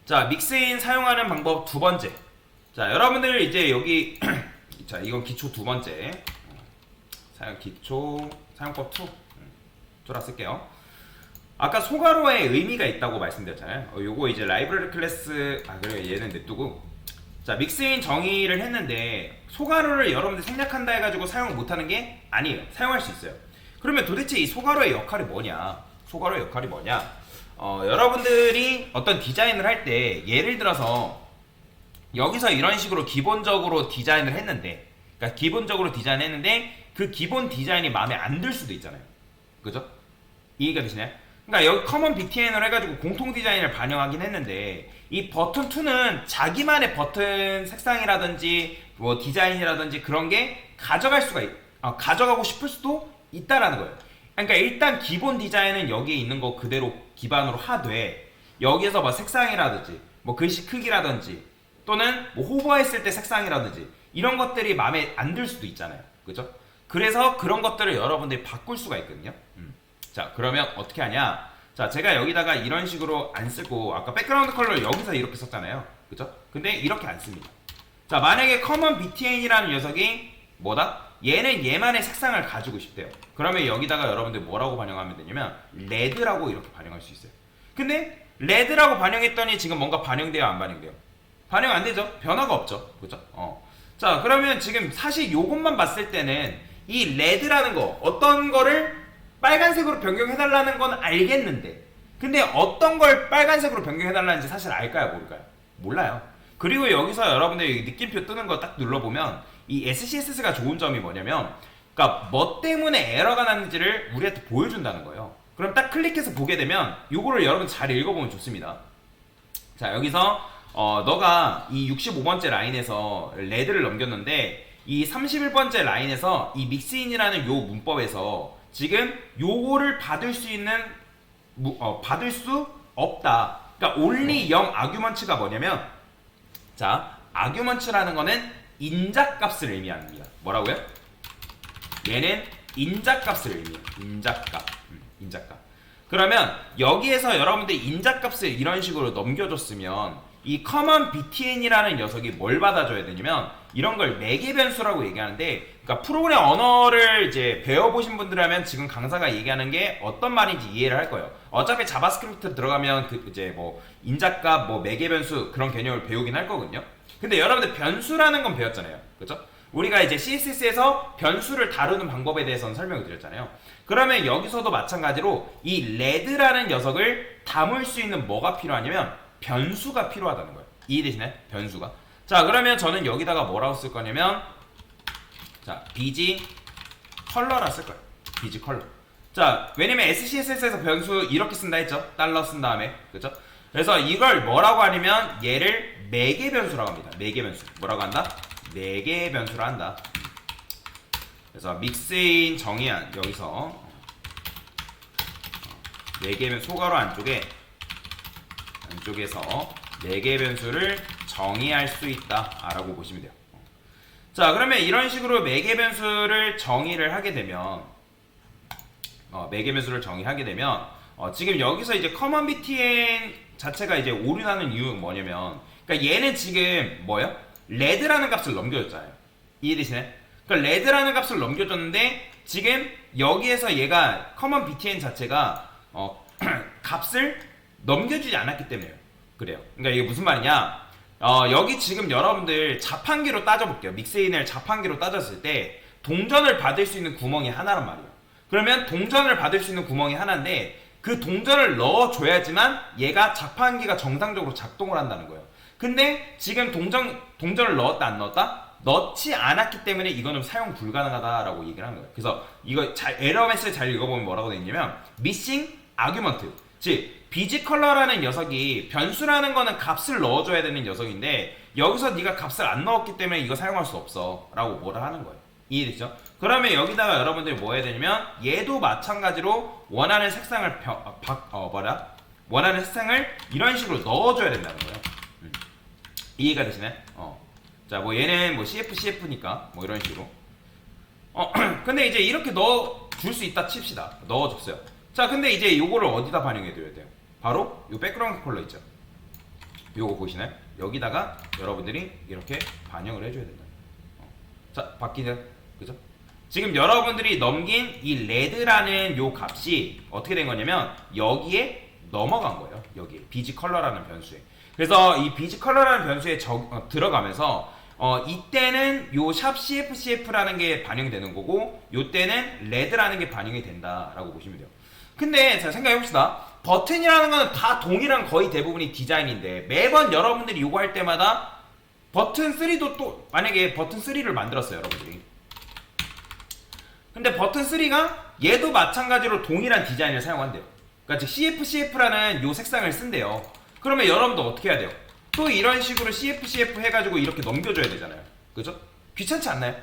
자, 믹스인 사용하는 방법 두 번째. 자, 여러분들 이제 여기 자, 이건 기초 두 번째. 기초 사용법 2. 쫄아 쓸게요. 아까 소괄호에 의미가 있다고 말씀드렸잖아요. 요거 이제 라이브러리 클래스 그래 얘는 냅두고. 자, 믹스인 정의를 했는데 소괄호를 여러분들 생략한다 해가지고 사용 못하는 게 아니에요. 사용할 수 있어요. 그러면 도대체 이 소괄호의 역할이 뭐냐? 소괄호의 역할이 뭐냐? 여러분들이 어떤 디자인을 할 때 예를 들어서 여기서 이런 식으로 기본적으로 디자인을 했는데, 그러니까 기본적으로 디자인했는데 그 기본 디자인이 마음에 안 들 수도 있잖아요. 그죠? 이해가 되시나요? 그러니까 여기 커먼 BTN으로 해가지고 공통 디자인을 반영하긴 했는데 이 버튼 2는 자기만의 버튼 색상이라든지 뭐 디자인이라든지 그런 게 가져가고 싶을 수도 있다라는 거예요. 그러니까 일단 기본 디자인은 여기에 있는 거 그대로 기반으로 하되 여기에서 뭐 색상이라든지 뭐 글씨 크기라든지 또는 뭐 호버했을 때 색상이라든지 이런 것들이 마음에 안 들 수도 있잖아요. 그죠? 그래서 그런 것들을 여러분들이 바꿀 수가 있거든요. 자, 그러면 어떻게 하냐? 자, 제가 여기다가 이런 식으로 안 쓰고 아까 백그라운드 컬러를 여기서 이렇게 썼잖아요. 그죠? 근데 이렇게 안 씁니다. 자, 만약에 커먼 BTN이라는 녀석이 뭐다? 얘는 얘만의 색상을 가지고 싶대요. 그러면 여기다가 여러분들 뭐라고 반영하면 되냐면 레드라고 이렇게 반영할 수 있어요. 근데 레드라고 반영했더니 지금 뭔가 반영돼요, 안 반영돼요? 반영 안 되죠? 변화가 없죠. 그죠? 자, 그러면 지금 사실 요것만 봤을 때는 이 레드라는 거 어떤 거를 빨간색으로 변경해달라는 건 알겠는데 근데 어떤 걸 빨간색으로 변경해달라는지 사실 알까요, 모를까요? 몰라요. 그리고 여기서 여러분들이 느낌표 뜨는 거 딱 눌러보면 이 SCSS가 좋은 점이 뭐냐면 그러니까 뭐 때문에 에러가 났는지를 우리한테 보여준다는 거예요. 그럼 딱 클릭해서 보게 되면 요거를 여러분 잘 읽어보면 좋습니다. 자, 여기서 너가 이 65번째 라인에서 레드를 넘겼는데 이 31번째 라인에서 이 믹스인이라는 요 문법에서 지금 요거를 받을 수 없다. 그러니까 only 0 아규먼츠가 뭐냐면 자, 아규먼츠라는 거는 인자값을 의미합니다. 뭐라고요? 얘는 인자값을 의미해요. 인자값. 인자값. 그러면 여기에서 여러분들이 인자값을 이런 식으로 넘겨줬으면 이 커먼 BTN이라는 녀석이 뭘 받아줘야 되냐면 이런 걸 매개 변수라고 얘기하는데 그러니까 프로그램 언어를 이제 배워보신 분들이라면 지금 강사가 얘기하는 게 어떤 말인지 이해를 할 거예요. 어차피 자바스크립트 들어가면 그 이제 뭐 인자값 뭐 매개 변수 그런 개념을 배우긴 할 거거든요. 근데 여러분들 변수라는 건 배웠잖아요. 그렇죠? 우리가 이제 CSS에서 변수를 다루는 방법에 대해서는 설명을 드렸잖아요. 그러면 여기서도 마찬가지로 이 레드라는 녀석을 담을 수 있는 뭐가 필요하냐면 변수가 필요하다는 거예요. 이해되시나요? 변수가. 자, 그러면 저는 여기다가 뭐라고 쓸 거냐면 자, bg 컬러라 쓸 거예요. bg 컬러. 자, 왜냐면 SCSS에서 변수 이렇게 쓴다 했죠? 달러 쓴 다음에. 그죠? 그래서 이걸 뭐라고 하냐면 얘를 매개 변수라고 합니다. 매개 변수. 뭐라고 한다? 매개 변수라 한다. 그래서 믹스인 정의한 여기서 매개 변수 소괄호 안쪽에서 매개 변수를 정의할 수 있다 라고 보시면 돼요. 자, 그러면 이런 식으로 매개 변수를 정의를 하게 되면 매개 변수를 정의하게 되면 지금 여기서 이제 커먼 BTN 자체가 이제 오류나는 이유는 뭐냐면 그러니까 얘는 지금 뭐예요? 레드라는 값을 넘겨줬잖아요. 이해되시나요? 그러니까 레드라는 값을 넘겨줬는데 지금 여기에서 얘가 커먼 BTN 자체가 값을 넘겨주지 않았기 때문에요. 그래요. 그러니까 이게 무슨 말이냐? 여기 지금 여러분들 자판기로 따져볼게요. 믹스인을 자판기로 따졌을 때 동전을 받을 수 있는 구멍이 하나란 말이에요. 그러면 동전을 받을 수 있는 구멍이 하나인데 그 동전을 넣어줘야지만 얘가 자판기가 정상적으로 작동을 한다는 거예요. 근데 지금 동전을 넣었다 안 넣었다? 넣지 않았기 때문에 이거는 사용 불가능하다라고 얘기를 하는 거예요. 그래서 이거 에러 메시지 잘 읽어보면 뭐라고 되어 있냐면 missing argument, 즉 bg 컬러라는 녀석이 변수라는 거는 값을 넣어줘야 되는 녀석인데 여기서 네가 값을 안 넣었기 때문에 이거 사용할 수 없어 라고 뭐라 하는 거예요. 이해되죠? 그러면 여기다가 여러분들이 뭐 해야 되냐면 얘도 마찬가지로 원하는 색상을 원하는 색상을 이런 식으로 넣어줘야 된다는 거예요. 이해가 되시나요? 자, 뭐 얘는 뭐 CF니까 뭐 이런 식으로. 근데 이제 이렇게 넣어줄 수 있다 칩시다. 넣어줬어요. 자, 근데 이제 요거를 어디다 반영해줘야 돼요? 바로 요 백그라운드 컬러 있죠. 요거 보이시나요? 여기다가 여러분들이 이렇게 반영을 해줘야 된다. 자, 바뀌는, 그죠? 지금 여러분들이 넘긴 이 레드라는 요 값이 어떻게 된 거냐면 여기에 넘어간 거예요. 여기에 비지 컬러라는 변수에. 그래서 이 비지 컬러라는 변수에 들어가면서 이때는 요 샵 CFCF라는 게 반영이 되는 거고 요때는 레드라는 게 반영이 된다라고 보시면 돼요. 근데 자, 생각해 봅시다. 버튼이라는 거는 다 동일한 거의 대부분이 디자인인데 매번 여러분들이 요거 할 때마다 버튼 3도 또 만약에 버튼 3를 만들었어요, 여러분들이. 근데 버튼 3가 얘도 마찬가지로 동일한 디자인을 사용한대요. 그러니까 즉 CFCF라는 요 색상을 쓴대요. 그러면 여러분도 어떻게 해야 돼요? 또 이런 식으로 CFCF 해가지고 이렇게 넘겨줘야 되잖아요. 그죠? 귀찮지 않나요?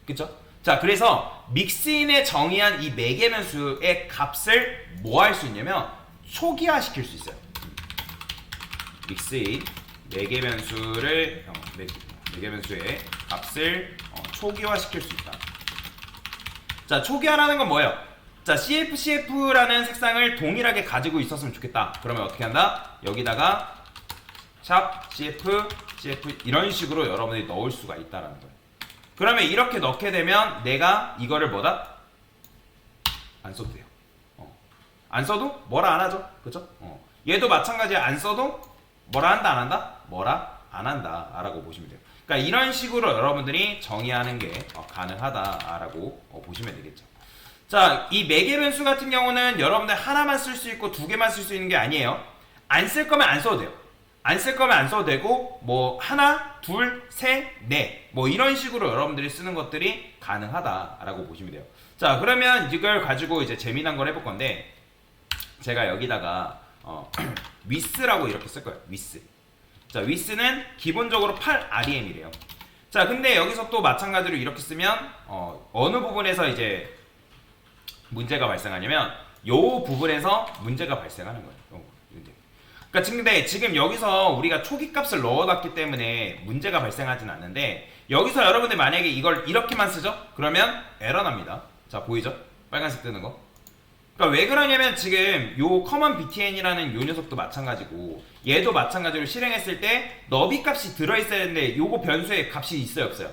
그죠? 자, 그래서 믹스인에 정의한 이 매개변수의 값을 뭐 할 수 있냐면 초기화 시킬 수 있어요. 믹스인 매개변수를 매개변수의 값을 초기화 시킬 수 있다. 자, 초기화라는 건 뭐예요? 자, CFCF라는 색상을 동일하게 가지고 있었으면 좋겠다. 그러면 어떻게 한다? 여기다가 샵 CF, CF 이런 식으로 여러분들이 넣을 수가 있다라는 거예요. 그러면 이렇게 넣게 되면 내가 이거를 뭐다? 안 써도 돼요. 안 써도 뭐라 안 하죠. 그죠? 얘도 마찬가지야. 안 써도 뭐라 한다 안 한다? 뭐라 안 한다 라고 보시면 돼요. 그러니까 이런 식으로 여러분들이 정의하는 게 가능하다라고 보시면 되겠죠. 자, 이 매개변수 같은 경우는 여러분들 하나만 쓸 수 있고 두 개만 쓸 수 있는 게 아니에요. 안 쓸 거면 안 써도 돼요. 안 쓸 거면 안 써도 되고 뭐 하나, 둘, 셋, 넷 뭐 이런 식으로 여러분들이 쓰는 것들이 가능하다라고 보시면 돼요. 자, 그러면 이걸 가지고 이제 재미난 걸 해볼 건데 제가 여기다가 위스라고 이렇게 쓸 거예요. 위스. 자, 위스는 기본적으로 8REM이래요. 자, 근데 여기서 또 마찬가지로 이렇게 쓰면 어느 부분에서 이제 문제가 발생하냐면 요 부분에서 문제가 발생하는 거예요. 그러니까 근데 지금 여기서 우리가 초기 값을 넣어놨기 때문에 문제가 발생하진 않는데 여기서 여러분들 만약에 이걸 이렇게만 쓰죠? 그러면 에러 납니다. 자, 보이죠? 빨간색 뜨는 거. 그러니까 왜 그러냐면 지금 요 커먼 btn이라는 요 녀석도 마찬가지고 얘도 마찬가지로 실행했을 때 너비 값이 들어있어야 되는데 요거 변수에 값이 있어요 없어요?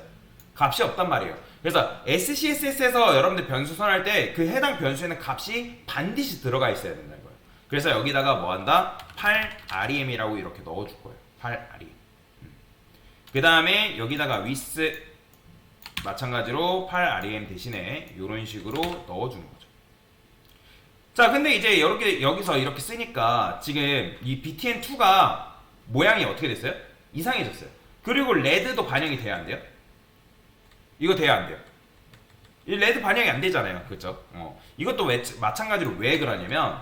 값이 없단 말이에요. 그래서 SCSS에서 여러분들 변수 선할 때 그 해당 변수에는 값이 반드시 들어가 있어야 된다는 거예요. 그래서 여기다가 뭐 한다? 8REM이라고 이렇게 넣어줄 거예요. 8REM. 그 다음에 여기다가 with 마찬가지로 8REM 대신에 이런 식으로 넣어주는 거죠. 자, 근데 이제 여기서 이렇게 쓰니까 지금 이 BTN2가 모양이 어떻게 됐어요? 이상해졌어요. 그리고 레드도 반영이 돼야 안 돼요? 이거 돼야 안 돼요? 이 레드 반영이 안 되잖아요. 그쵸? 이것도 마찬가지로 왜 그러냐면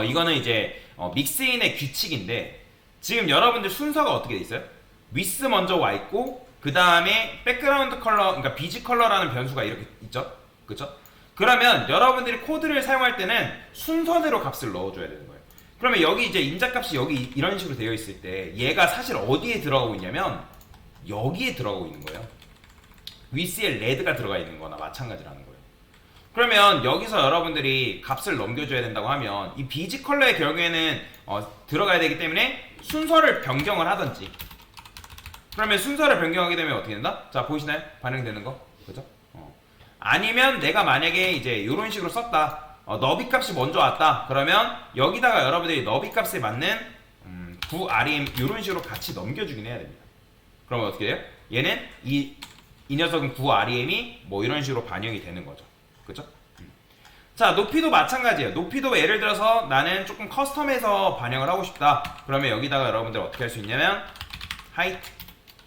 이거는 이제 믹스인의 규칙인데 지금 여러분들 순서가 어떻게 돼 있어요? 위스 먼저 와 있고 그 다음에 백그라운드 컬러, 그러니까 비지 컬러라는 변수가 이렇게 있죠? 그쵸? 그러면 여러분들이 코드를 사용할 때는 순서대로 값을 넣어줘야 되는 거예요. 그러면 여기 이제 임자값이 여기 이런 식으로 되어 있을 때 얘가 사실 어디에 들어가고 있냐면 여기에 들어가고 있는 거예요. 위스에 레드가 들어가 있는 거나 마찬가지라는 거예요. 그러면 여기서 여러분들이 값을 넘겨줘야 된다고 하면 이 비지 컬러의 경우에는 들어가야 되기 때문에 순서를 변경을 하든지 그러면 순서를 변경하게 되면 어떻게 된다? 자, 보이시나요? 반영되는 거? 그죠? 아니면 내가 만약에 이제 이런 식으로 썼다. 너비 값이 먼저 왔다. 그러면 여기다가 여러분들이 너비 값에 맞는 9REM 이런 식으로 같이 넘겨주긴 해야 됩니다. 그러면 어떻게 돼요? 얘는 이 녀석은 9REM이 뭐 이런 식으로 반영이 되는 거죠. 그죠? 자, 높이도 마찬가지예요. 높이도 예를 들어서 나는 조금 커스텀해서 반영을 하고 싶다. 그러면 여기다가 여러분들 어떻게 할 수 있냐면 height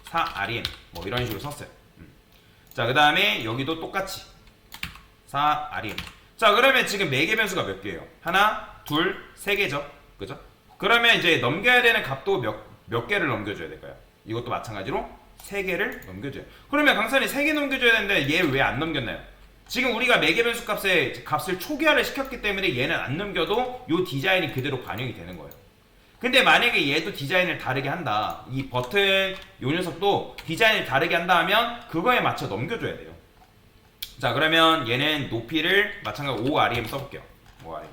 4REM 뭐 이런 식으로 썼어요. 자, 그 다음에 여기도 똑같이 4REM. 자, 그러면 지금 매개 변수가 몇 개예요? 하나, 둘, 세 개죠. 그죠? 그러면 이제 넘겨야 되는 값도 몇 개를 넘겨줘야 될까요? 이것도 마찬가지로 세 개를 넘겨줘요. 그러면 강산이 세 개 넘겨줘야 되는데 얘 왜 안 넘겼나요? 지금 우리가 매개 변수 값을 초기화를 시켰기 때문에 얘는 안 넘겨도 이 디자인이 그대로 반영이 되는 거예요. 근데 만약에 얘도 디자인을 다르게 한다. 이 버튼 요 녀석도 디자인을 다르게 한다 하면 그거에 맞춰 넘겨줘야 돼요. 자, 그러면 얘는 높이를 마찬가지로 5REM 써볼게요. 5REM.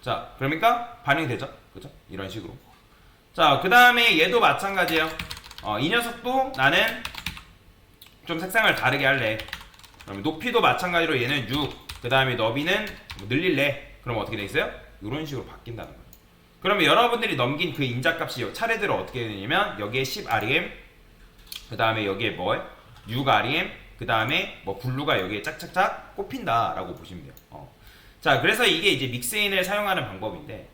자, 그러니까 반영이 되죠? 그죠? 이런 식으로. 자, 그 다음에 얘도 마찬가지예요. 이 녀석도 나는 좀 색상을 다르게 할래. 그럼 높이도 마찬가지로 얘는 6, 그 다음에 너비는 뭐 늘릴래. 그럼 어떻게 돼 있어요? 이런 식으로 바뀐다는 거예요. 그러면 여러분들이 넘긴 그 인자값이 차례대로 어떻게 되냐면 여기에 10rem, 그 다음에 여기에 뭐 6rem, 그 다음에 뭐 블루가 여기에 짝짝짝 꼽힌다라고 보시면 돼요. 자, 그래서 이게 이제 믹스인을 사용하는 방법인데,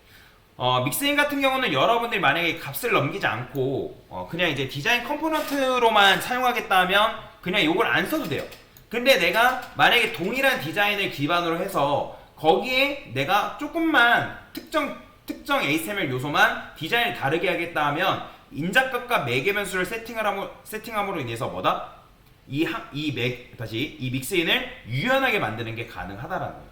믹스인 같은 경우는 여러분들이 만약에 값을 넘기지 않고 그냥 이제 디자인 컴포넌트로만 사용하겠다 하면 그냥 요걸 안 써도 돼요. 근데 내가 만약에 동일한 디자인을 기반으로 해서 거기에 내가 조금만 특정 HTML 요소만 디자인을 다르게 하겠다 하면 인자값과 매개 변수를 세팅함으로 인해서 뭐다? 이 믹스인을 유연하게 만드는 게 가능하다라는 거예요.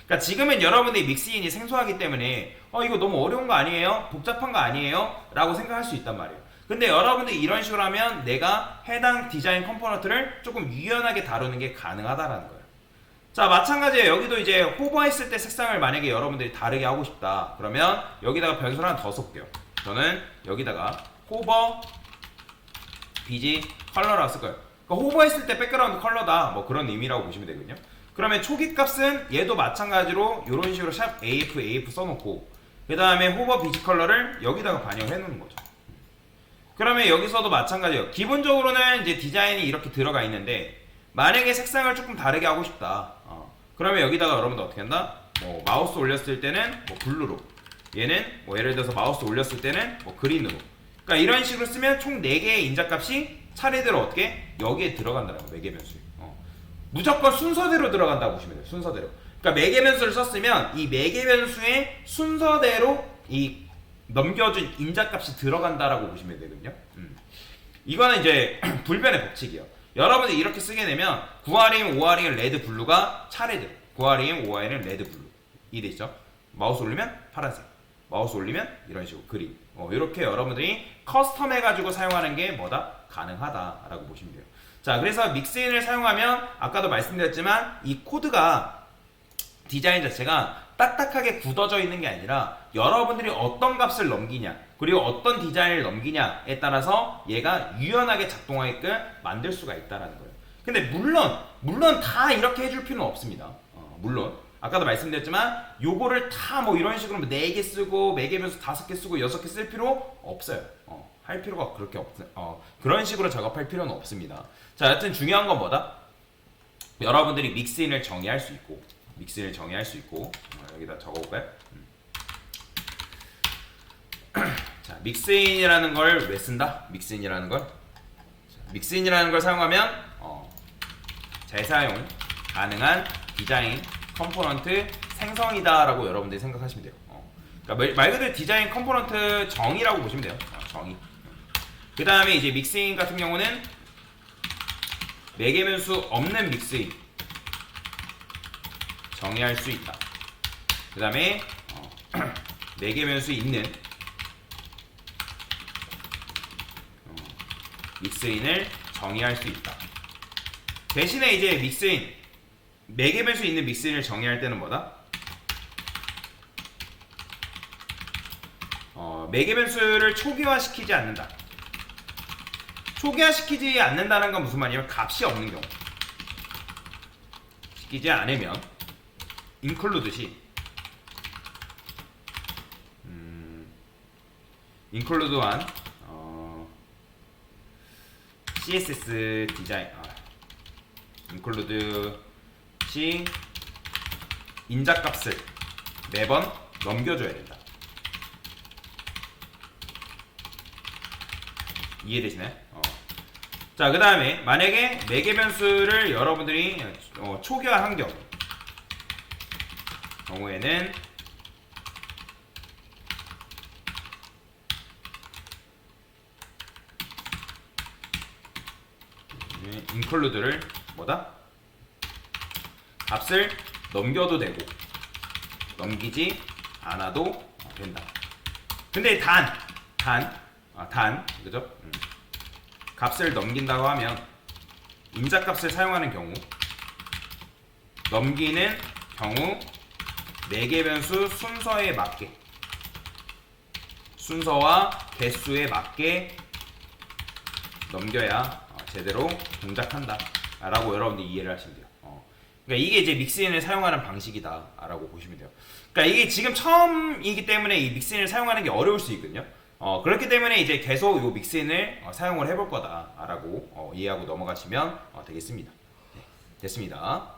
그러니까 지금은 여러분들이 믹스인이 생소하기 때문에 이거 너무 어려운 거 아니에요? 복잡한 거 아니에요? 라고 생각할 수 있단 말이에요. 근데 여러분들이 이런 식으로 하면 내가 해당 디자인 컴포넌트를 조금 유연하게 다루는 게 가능하다라는 거예요. 자, 마찬가지예요. 여기도 이제 호버했을 때 색상을 만약에 여러분들이 다르게 하고 싶다. 그러면 여기다가 변수를 하나 더 써볼게요. 저는 여기다가 호버 BG 컬러라고 쓸 거예요. 그러니까 호버했을 때 백그라운드 컬러다. 뭐 그런 의미라고 보시면 되거든요. 그러면 초기 값은 얘도 마찬가지로 이런 식으로 샵 AF 써놓고 그 다음에 호버 BG 컬러를 여기다가 반영해 놓는 거죠. 그러면 여기서도 마찬가지예요. 기본적으로는 이제 디자인이 이렇게 들어가 있는데 만약에 색상을 조금 다르게 하고 싶다. 그러면 여기다가 여러분들 어떻게 한다? 뭐 마우스 올렸을 때는 뭐 블루로, 얘는 뭐 예를 들어서 마우스 올렸을 때는 뭐 그린으로. 그러니까 이런 식으로 쓰면 총 4개의 인자값이 차례대로 어떻게 여기에 들어간다는 거예요. 매개 변수에. 무조건 순서대로 들어간다고 보시면 돼요. 순서대로. 그러니까 매개 변수를 썼으면 이 매개 변수의 순서대로 이 넘겨준 인자값이 들어간다라고 보시면 되거든요. 이거는 이제 불변의 법칙이에요. 여러분이 이렇게 쓰게 되면 9rem, 5rem, 레드, 블루가 차례대로 9rem, 5rem, 레드, 블루 이해되시죠? 마우스 올리면 파란색, 마우스 올리면 이런 식으로 그린. 이렇게 여러분들이 커스텀 해가지고 사용하는 게 뭐다? 가능하다라고 보시면 돼요. 자, 그래서 믹스인을 사용하면 아까도 말씀드렸지만 이 코드가 디자인 자체가 딱딱하게 굳어져 있는 게 아니라 여러분들이 어떤 값을 넘기냐 그리고 어떤 디자인을 넘기냐에 따라서 얘가 유연하게 작동하게끔 만들 수가 있다는 거예요. 근데 물론 다 이렇게 해줄 필요는 없습니다. 물론 아까도 말씀드렸지만 요거를 다 뭐 이런 식으로 4개 쓰고 매개 변수 5개 쓰고 6개 쓸 필요 없어요. 할 필요가 그렇게 그런 식으로 작업할 필요는 없습니다. 자, 여튼 중요한 건 뭐다? 여러분들이 믹스인을 정의할 수 있고 여기다 적어볼까요? 자, 믹스인이라는 걸 왜 쓴다? 믹스인이라는 걸 사용하면 재사용 가능한 디자인 컴포넌트 생성이다라고 여러분들이 생각하시면 돼요. 그러니까 말 그대로 디자인 컴포넌트 정의라고 보시면 돼요. 정의. 그 다음에 이제 믹스인 같은 경우는 매개 변수 없는 믹스인 정의할 수 있다. 그 다음에 매개 변수 있는 믹스인을 정의할 수 있다. 대신에 이제 믹스인 매개 변수 있는 믹스인을 정의할 때는 뭐다? 매개 변수를 초기화시키지 않는다. 초기화시키지 않는다는 건 무슨 말이냐면 값이 없는 경우. 시키지 않으면 include시 include한 CSS 디자인 include 시 인자값을 매번 넘겨줘야 된다. 이해되시나요? 자, 그 다음에 만약에 매개 변수를 여러분들이 초기화한 경우에는 include를 뭐다? 값을 넘겨도 되고 넘기지 않아도 된다. 근데 그죠? 값을 넘긴다고 하면 인자값을 사용하는 경우 넘기는 경우 매개 변수 순서에 맞게 순서와 개수에 맞게 넘겨야 제대로 동작한다 라고 여러분들이 이해를 하시면 돼요. 그러니까 이게 이제 믹스인을 사용하는 방식이다 라고 보시면 돼요. 그러니까 이게 지금 처음이기 때문에 이 믹스인을 사용하는 게 어려울 수 있거든요. 그렇기 때문에 이제 계속 이 믹스인을 사용을 해볼 거다 라고 이해하고 넘어가시면 되겠습니다. 네, 됐습니다.